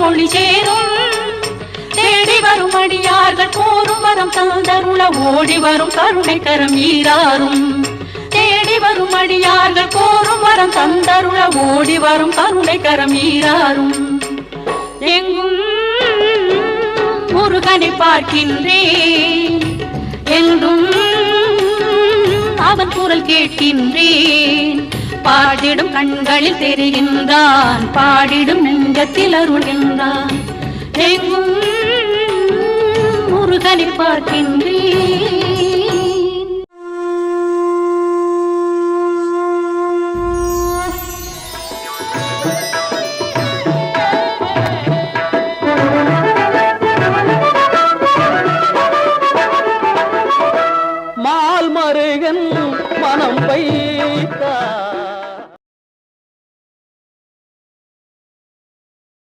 மொழி சேரும் தேடி வரும் அடியார்கள் கோரும் வரம் தந்தருள ஓடி வரும் கருணை கரம் ஈராறும் தேடி வரும் அடியார்கள் கோரும் வரம் தந்தருள ஓடி வரும் கருணை கரம் ஈராறும் எங்கும் முருகனை பார்க்கின்றேன் என்றும் அவன் குரல் கேட்கின்றேன் பாடிடும் கண்களில் தெரிகின்றான் பாடிடும் நெஞ்சத்தில் அருள்கின்றான் எங்கும் முருகனை பார்க்கின்றேன்